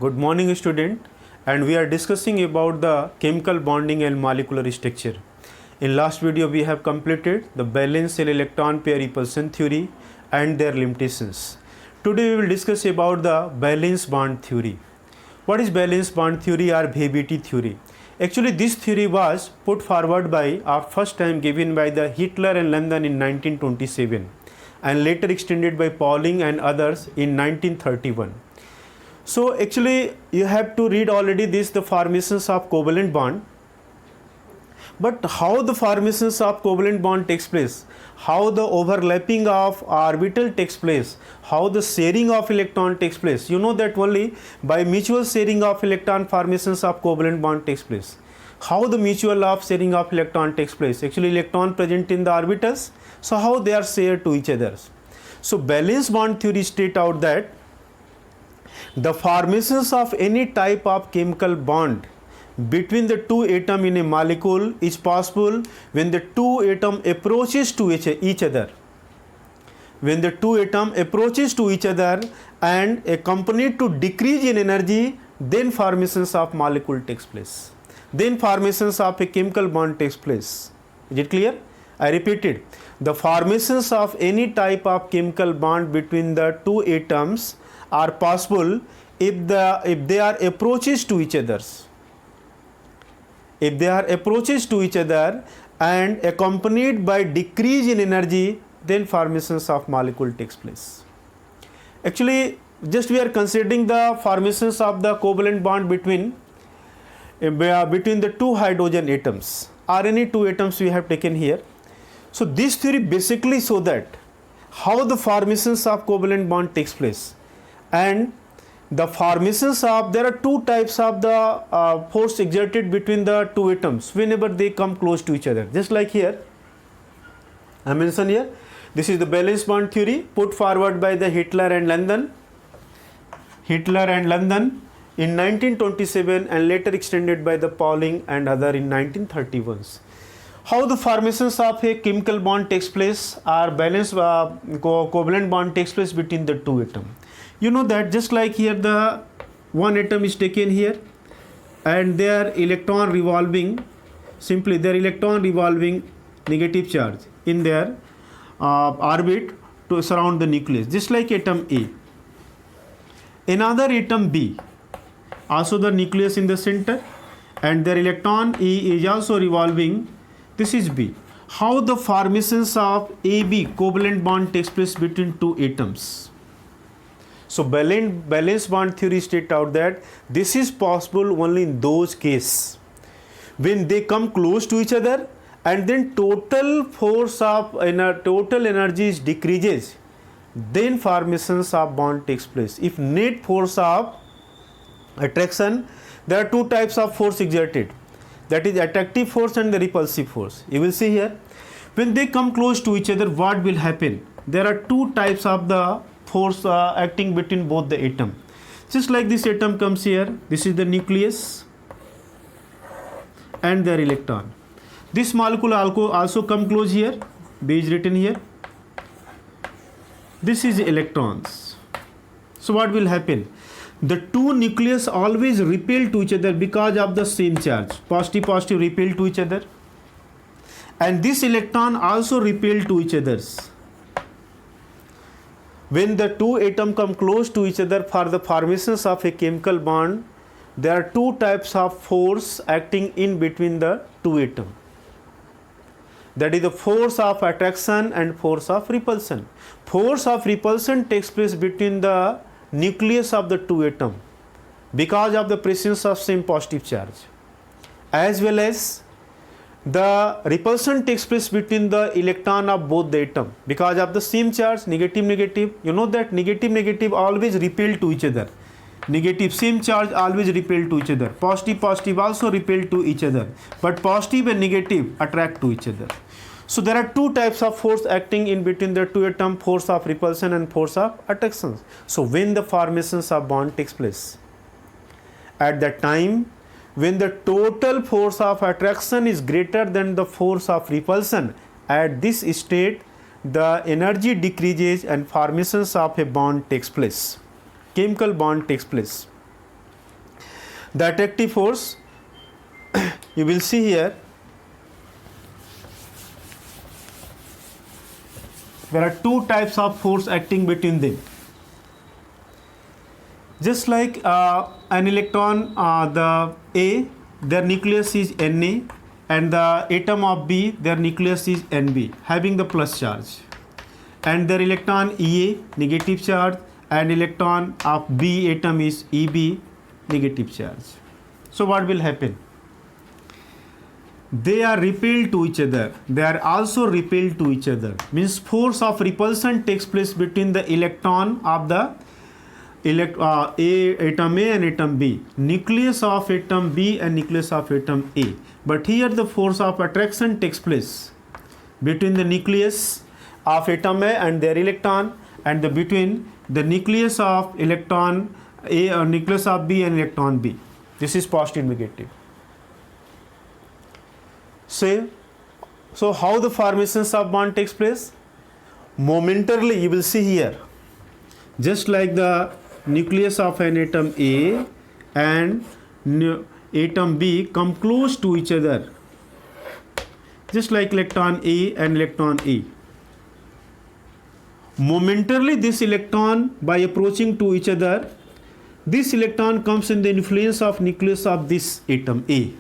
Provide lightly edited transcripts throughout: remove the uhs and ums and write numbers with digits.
Good morning, student, and we are discussing about the chemical bonding and molecular structure. In last video we have completed the valence and electron pair repulsion theory and their limitations. Today we will discuss about the valence bond theory. What is valence bond theory or VBT theory? Actually this theory was put forward by first time given by the Hitler and London in 1927 and later extended by Pauling and others in 1931. So actually you have to read already this, the formations of covalent bond. But how the formations of covalent bond takes place, how the overlapping of orbital takes place, how the sharing of electron takes place. You know that only by mutual sharing of electron formations of covalent bond takes place. How the mutual of sharing of electron takes place. Actually electron present in the orbitals, so how they are shared to each other. So valence bond theory state out that the formations of any type of chemical bond between the two atoms in a molecule is possible when the two atoms approaches to each other. When the two atoms approaches to each other and accompanied to decrease in energy, then formations of molecule takes place. Then formations of a chemical bond takes place. Is it clear? I repeated. The formations of any type of chemical bond between the two atoms are possible if they are approaches to each other. If they are approaches to each other and accompanied by decrease in energy, then formations of molecule takes place. Actually just we are considering the formations of the covalent bond between the two hydrogen atoms or any two atoms we have taken here. So this theory basically show that how the formations of covalent bond takes place. And the formations of, there are two types of the force exerted between the two atoms whenever they come close to each other. Just like here, I mentioned here, this is the valence bond theory put forward by the Hitler and London in 1927 and later extended by the Pauling and other in 1931. How the formations of a chemical bond takes place or valence covalent bond takes place between the two atoms. You know that just like here the one atom is taken here and their electron revolving, simply their electron revolving negative charge in their orbit to surround the nucleus, just like atom A. Another atom B, also the nucleus in the center and their electron E is also revolving. This is B. How the formations of AB covalent bond takes place between two atoms. So valence bond theory state out that this is possible only in those cases when they come close to each other and then total force of total energy is decreases, then formations of bond takes place. If net force of attraction, there are two types of force exerted, that is attractive force and the repulsive force. You will see here when they come close to each other, what will happen? There are two types of the force acting between both the atom. Just like this atom comes here, this is the nucleus and their electron. This molecule also come close here, B is written here. This is electrons. So what will happen? The two nucleus always repel to each other because of the same charge. Positive repel to each other. And this electron also repel to each other. When the two atoms come close to each other for the formations of a chemical bond, there are two types of force acting in between the two atoms. That is the force of attraction and force of repulsion. Force of repulsion takes place between the nucleus of the two atoms because of the presence of same positive charge, as well as the repulsion takes place between the electron of both the atom because of the same charge, negative. You know that negative always repel to each other. Negative same charge always repel to each other. Positive also repel to each other, but positive and negative attract to each other. So there are two types of force acting in between the two atoms, force of repulsion and force of attraction. So when the formations of bond takes place, at that time when the total force of attraction is greater than the force of repulsion, at this state the energy decreases and formations of a bond takes place. Chemical bond takes place. The attractive force, you will see here, there are two types of force acting between them. Just like an electron, the A, their nucleus is Na, and the atom of B, their nucleus is Nb, having the plus charge. And their electron Ea, negative charge, and electron of B atom is Eb, negative charge. So what will happen? They are repelled to each other. They are also repelled to each other. Means force of repulsion takes place between the electron of the atom A and atom B, nucleus of atom B and nucleus of atom A. But here the force of attraction takes place between the nucleus of atom A and their electron, and between the nucleus of electron A or nucleus of B and electron B. This is positive negative. So how the formations of bond takes place? Momentarily, you will see here, just like the nucleus of an atom A and atom B come close to each other, just like electron A and electron A. Momentarily, this electron, by approaching to each other, this electron comes in the influence of nucleus of this atom A.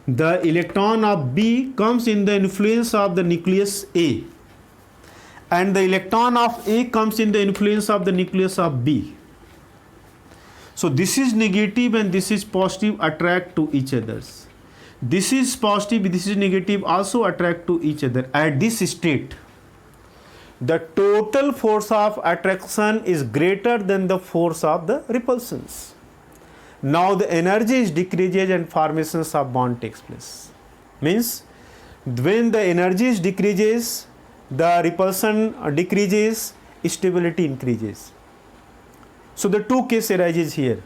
The electron of B comes in the influence of the nucleus A, and the electron of A comes in the influence of the nucleus of B. So this is negative and this is positive, attract to each other. This is positive, this is negative, also attract to each other. At this state, the total force of attraction is greater than the force of the repulsions. Now the energy is decreases and formations of bond takes place. Means when the energy is decreases, the repulsion decreases, stability increases. So the two case arises here.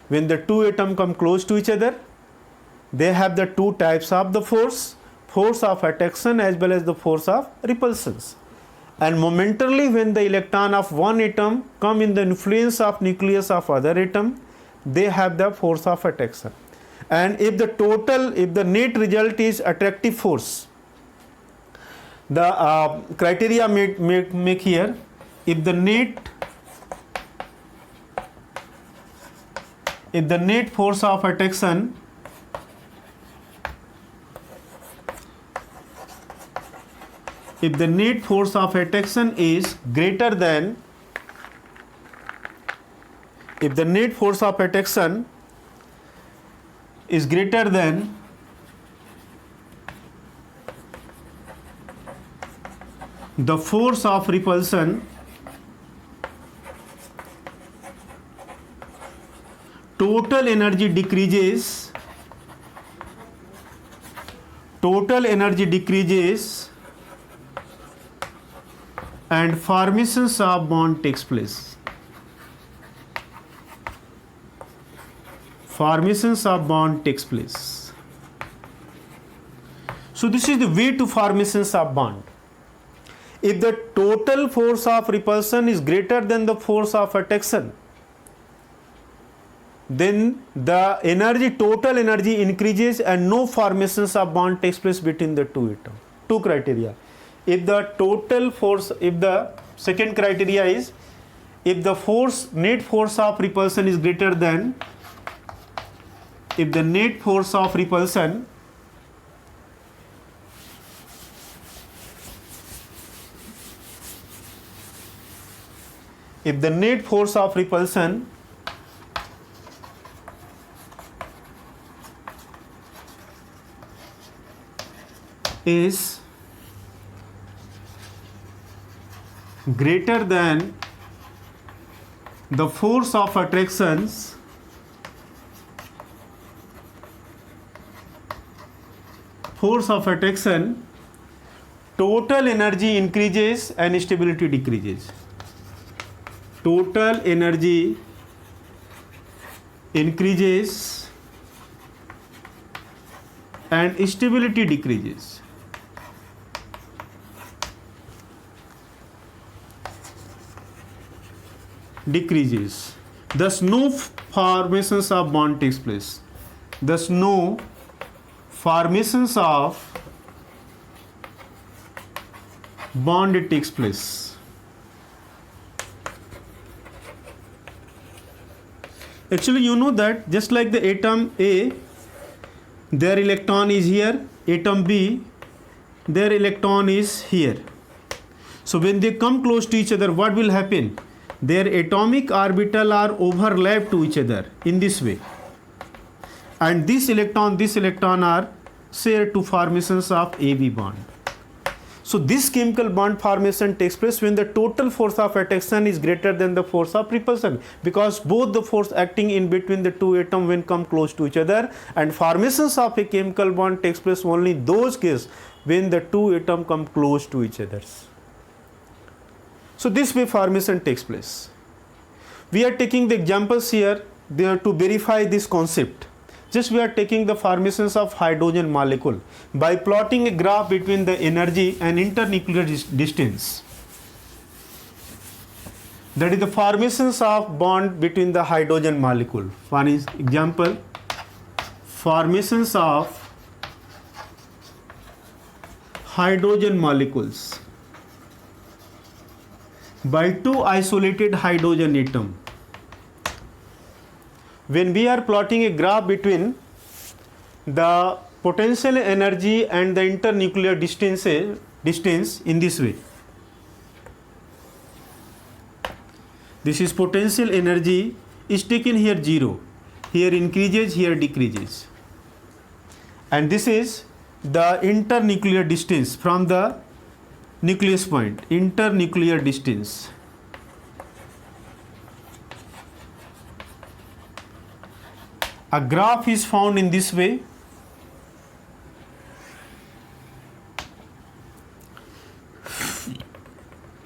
When the two atoms come close to each other, they have the two types of the force of attraction as well as the force of repulsions. And momentarily, when the electron of one atom come in the influence of nucleus of other atom, they have the force of attraction. And if the net result is attractive force, the criteria make here, if the net force of attraction is greater than the force of repulsion, total energy decreases and formations of bond takes place. So this is the way to formations of bond. If the total force of repulsion is greater than the force of attraction, then the total energy increases and no formations of bond takes place between the two atoms. Two criteria. If the second criteria is, if the net force of repulsion is greater than, if the net force of repulsion is greater than the force of attractions, total energy increases and stability decreases. Total energy increases and stability decreases. thus no formations of bond takes place. Thus no formations of bond takes place. Actually, you know that just like the atom A, their electron is here, atom B, their electron is here. So when they come close to each other, what will happen? Their atomic orbital are overlapped to each other in this way. And this electron are shared to formations of AB bond. So this chemical bond formation takes place when the total force of attraction is greater than the force of repulsion, because both the force acting in between the two atoms when come close to each other, and formations of a chemical bond takes place only those cases when the two atoms come close to each other. So this way formation takes place. We are taking the examples here there to verify this concept. Just we are taking the formations of hydrogen molecule by plotting a graph between the energy and internuclear distance. That is the formations of bond between the hydrogen molecule. One is example, formations of hydrogen molecules by two isolated hydrogen atoms. When we are plotting a graph between the potential energy and the internuclear distance in this way. This is potential energy is taken here 0. Here increases, here decreases. And this is the internuclear distance from the nucleus point, internuclear distance. A graph is found in this way.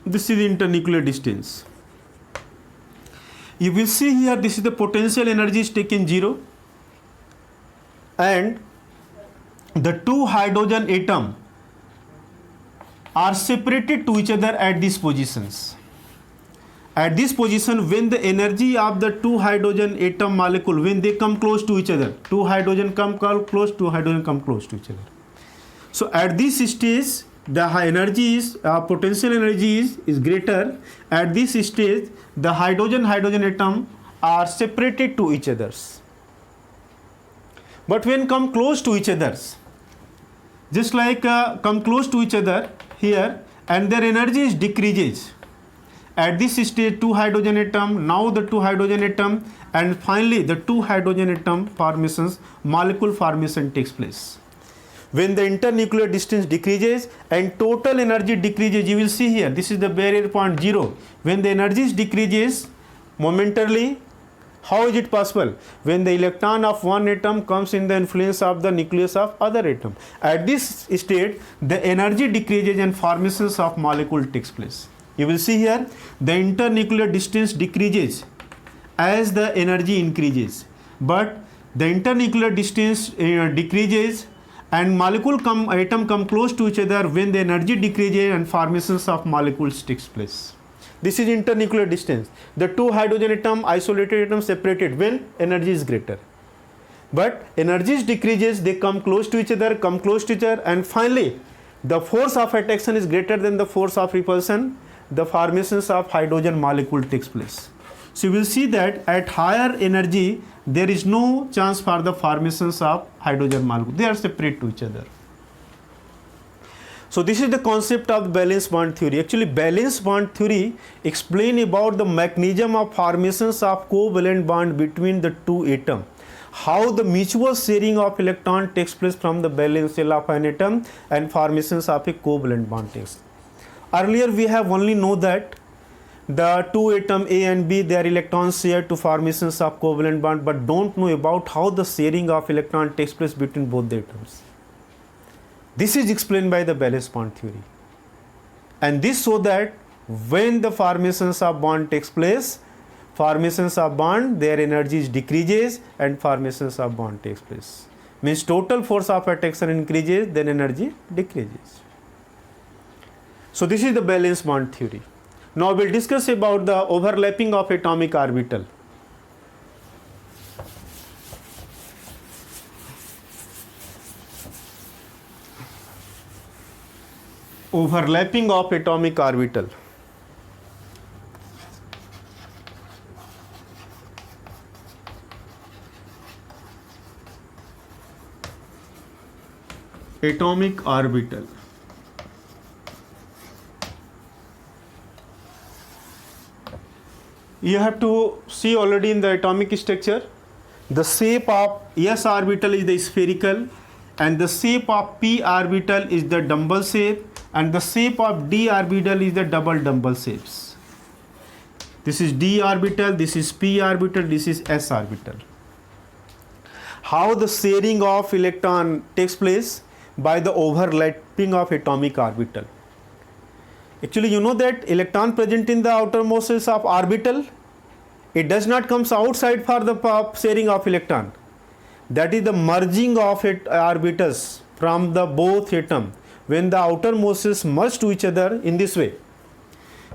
This is the internuclear distance. You will see here this is the potential energy is taken 0, and the two hydrogen atoms are separated to each other at these positions. At this position, when the energy of the two hydrogen atom molecule, when they come close to each other, two hydrogen come close, two hydrogen come close to each other. So at this stage, the energy is potential energy is greater. At this stage, the hydrogen atom are separated to each others. But when come close to each others, just like come close to each other here, and their energy is decreases. At this stage, two hydrogen atom, now the two hydrogen atom, and finally the two hydrogen atom formations, molecule formation takes place. When the internuclear distance decreases and total energy decreases, you will see here, this is the barrier point 0. When the energy decreases momentarily, how is it possible? When the electron of one atom comes in the influence of the nucleus of other atom. At this state, the energy decreases and formations of molecule takes place. You will see here the internuclear distance decreases as the energy increases, but the internuclear distance decreases and atom come close to each other when the energy decreases and formations of molecules takes place. This is internuclear distance. The two hydrogen atom, isolated atom separated when energy is greater. But energy decreases, they come close to each other, and finally the force of attraction is greater than the force of repulsion. The formations of hydrogen molecule takes place. So you will see that at higher energy there is no chance for the formations of hydrogen molecule. They are separate to each other. So this is the concept of valence bond theory. Actually, valence bond theory explain about the mechanism of formations of covalent bond between the two atoms. How the mutual sharing of electron takes place from the valence shell of an atom and formations of a covalent bond takes place. Earlier we have only know that the two atoms A and B, their electrons share to formations of covalent bond, but don't know about how the sharing of electron takes place between both the atoms. This is explained by the valence bond theory, and this so that when the formations of bond takes place, formations of bond, their energy decreases and formations of bond takes place. Means total force of attraction increases, then energy decreases. So this is the valence bond theory. Now we will discuss about the overlapping of atomic orbital. Overlapping of atomic orbital. Atomic orbital. You have to see already in the atomic structure, the shape of s orbital is the spherical, and the shape of p orbital is the dumbbell shape, and the shape of d orbital is the double dumbbell shapes. This is d orbital, this is p orbital, this is s orbital. How the sharing of electron takes place? By the overlapping of atomic orbital. Actually, you know that electron present in the outermost shell of orbital, it does not comes outside for the sharing of electron. That is the merging of orbitals from the both atom. When the outermost shells merge to each other in this way,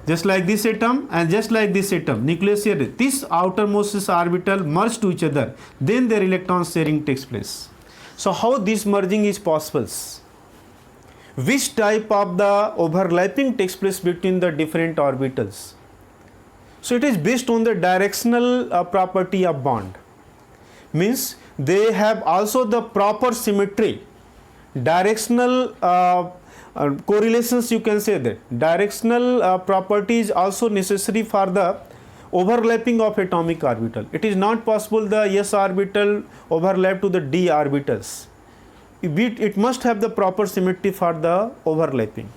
just like this atom and just like this atom, nucleus here, this outermost shell's orbital merge to each other, then their electron sharing takes place. So how this merging is possible? Which type of the overlapping takes place between the different orbitals? So it is based on the directional property of bond. Means they have also the proper symmetry. Directional correlations, you can say that. Directional property is also necessary for the overlapping of atomic orbital. It is not possible the s orbital overlap to the d orbitals. It must have the proper symmetry for the overlapping.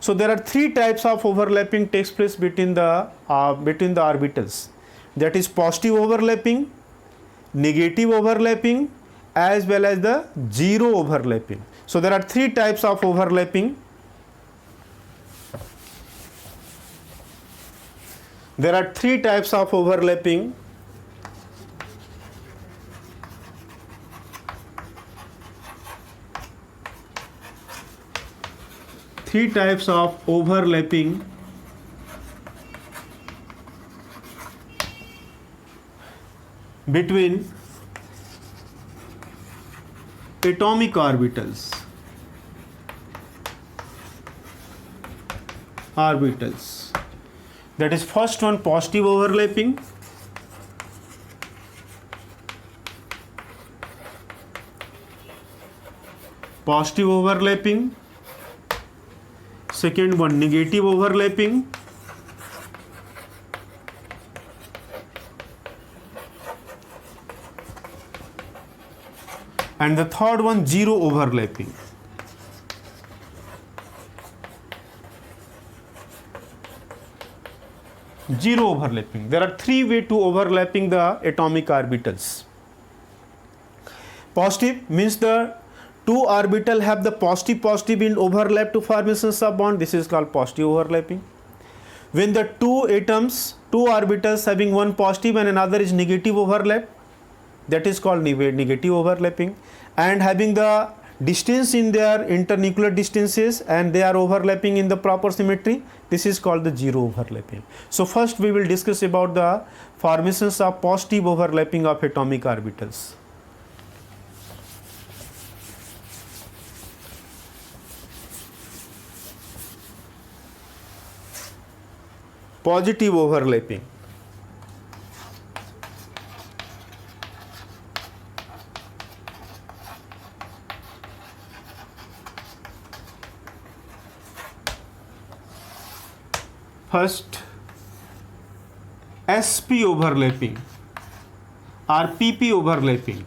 So there are three types of overlapping takes place between the orbitals. That is positive overlapping, negative overlapping, as well as the zero overlapping. So there are three types of overlapping. There are three types of overlapping. Three types of overlapping between atomic orbitals. That is, first one, positive overlapping. Positive overlapping. Second one, negative overlapping. And the third one, zero overlapping. Zero overlapping. There are three ways to overlapping the atomic orbitals. Positive means the two orbital have the positive in overlap to formations of bond. This is called positive overlapping. When the two orbitals having one positive and another is negative overlap, that is called negative overlapping. And having the distance in their internuclear distances and they are overlapping in the proper symmetry, this is called the zero overlapping. So first we will discuss about the formations of positive overlapping of atomic orbitals. Positive overlapping. First, sp overlapping or pp overlapping.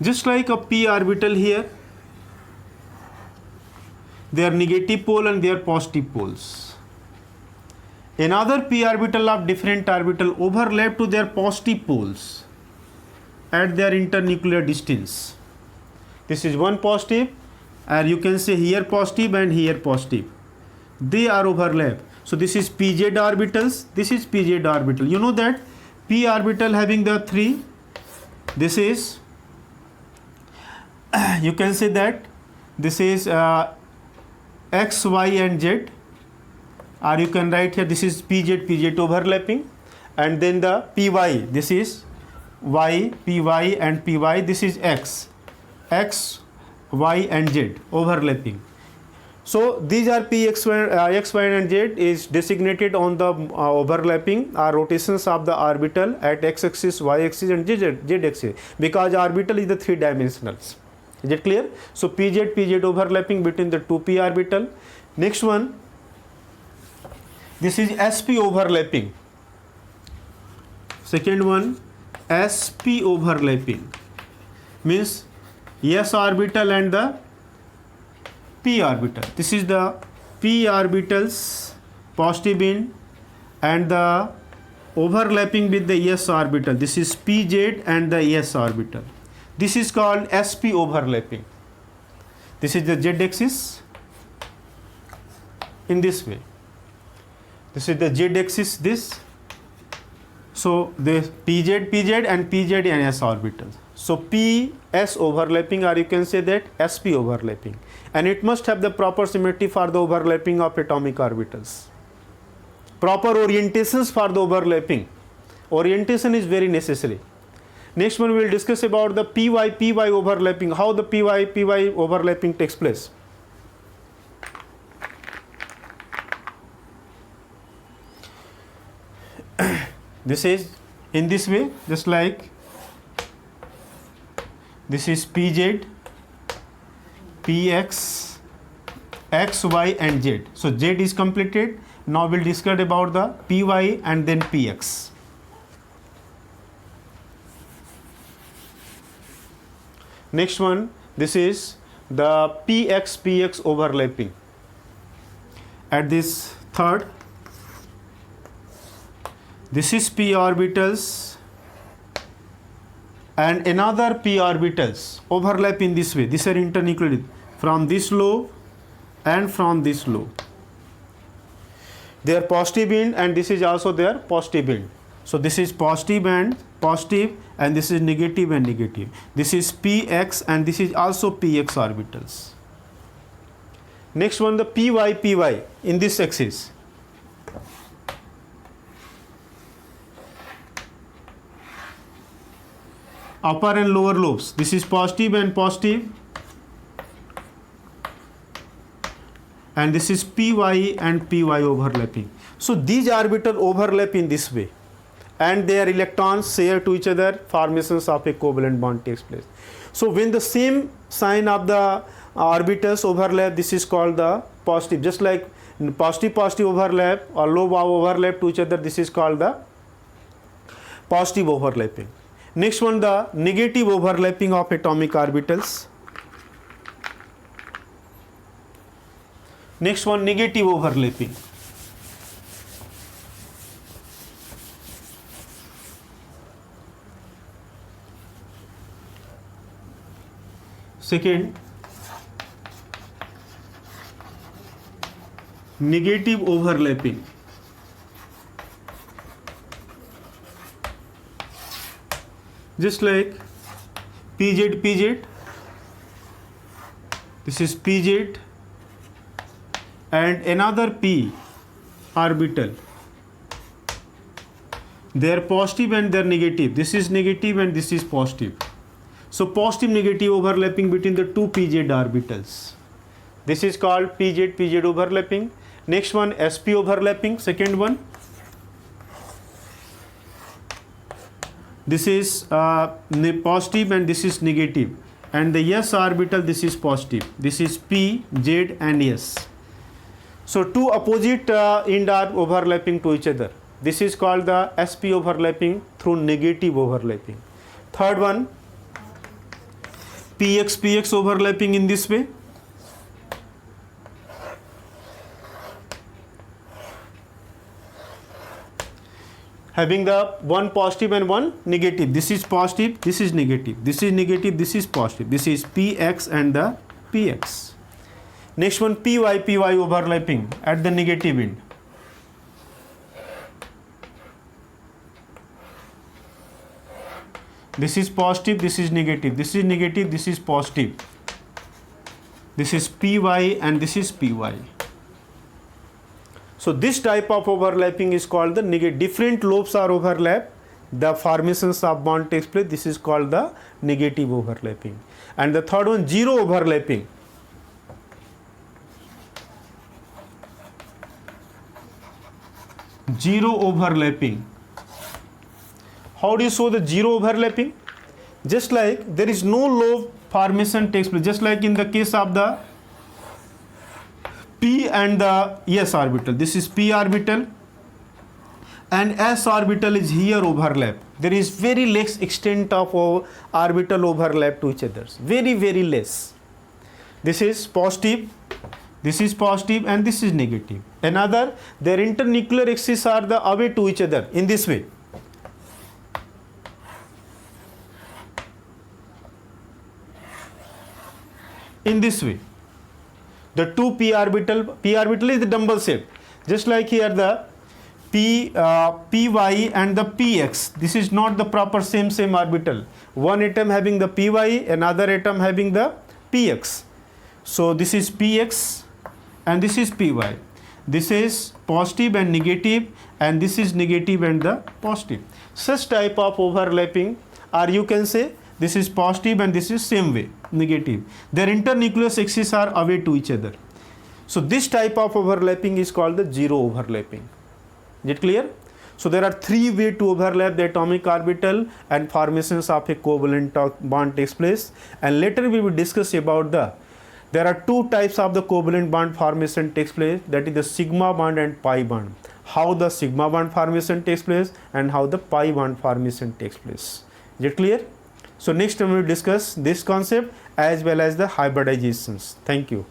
Just like a p orbital here, they are negative pole and they are positive poles. Another p orbital of different orbital overlap to their positive poles at their internuclear distance. This is one positive, and you can say here positive and here positive. They are overlap. So this is pz orbitals, this is pz orbital. You know that p orbital having the three, this is, you can say that this is x, y and z, or you can write here this is pz overlapping, and then the py, this is y, py and py. This is x, y and z overlapping. So these are p, x, y and z is designated on the overlapping rotations of the orbital at x-axis, y-axis and z-axis, because orbital is the three dimensionals. Is it clear? So pz overlapping between the two p orbital. Next one, this is sp overlapping. Second one, sp overlapping means s orbital and the p orbital. This is the p orbitals positive end and the overlapping with the s orbital. This is pz and the s orbital. This is called sp overlapping. This is the z axis in this way. This is the z axis, this. So the pz and s orbitals. So ps overlapping, or you can say that sp overlapping, and it must have the proper symmetry for the overlapping of atomic orbitals. Proper orientations for the overlapping. Orientation is very necessary. Next one we will discuss about the py overlapping, how the py overlapping takes place. This is in this way, just like this is pz, px, x, y and z. So z is completed. Now we'll discuss about the py and then px. Next one, this is the px overlapping at this third. This is p orbitals and another p orbitals overlap in this way. These are internucleated from this lobe and from this lobe. They are positive end and this is also their positive end. So this is positive and positive, and this is negative and negative. This is px and this is also px orbitals. Next one, the py in this axis. Upper and lower lobes. This is positive and positive, and this is py and py overlapping. So these orbital overlap in this way, and their electrons share to each other, formations of a covalent bond takes place. So when the same sign of the orbitals overlap, this is called the positive. Just like positive overlap or lobe overlap to each other, this is called the positive overlapping. Next one, the negative overlapping of atomic orbitals. Next one, negative overlapping. Second, negative overlapping. Just like pz, this is pz and another p orbital. They are positive and they are negative. This is negative and this is positive. So positive negative overlapping between the two pz orbitals. This is called pz overlapping. Next one, sp overlapping, second one. This is positive and this is negative, and the s orbital, this is positive. This is p, z and s. So two opposite end are overlapping to each other. This is called the sp overlapping through negative overlapping. Third one, px overlapping in this way. Having the one positive and one negative. This is positive, this is negative, this is negative, this is positive. This is px and the px. Next one, py overlapping at the negative end. This is positive, this is negative, this is negative, this is positive. This is py and this is py. So this type of overlapping is called the negative. Different lobes are overlap the formations of bond takes place. This is called the negative overlapping. And the third one, zero overlapping. Zero overlapping. How do you show the zero overlapping? Just like there is no lobe formation takes place, just like in the case of the p and the s orbital. This is p orbital and s orbital is here overlap. There is very less extent of orbital overlap to each other, very less. This is positive, this is positive, and this is negative. Another, their internuclear axes are the away to each other in this way. In this way, the two p orbital is the dumbbell shape, just like here the py and the px. This is not the proper same orbital. One atom having the py, another atom having the px. So this is px and this is py. This is positive and negative, and this is negative and the positive. Such type of overlapping, or you can say this is positive and this is same way negative. Their internucleus axes are away to each other. So this type of overlapping is called the zero overlapping. Is it clear? So there are three ways to overlap the atomic orbital and formations of a covalent bond takes place. And later we will discuss about there are two types of the covalent bond formation takes place, that is the sigma bond and pi bond. How the sigma bond formation takes place and how the pi bond formation takes place. Is it clear? So next time we will discuss this concept as well as the hybridizations. Thank you.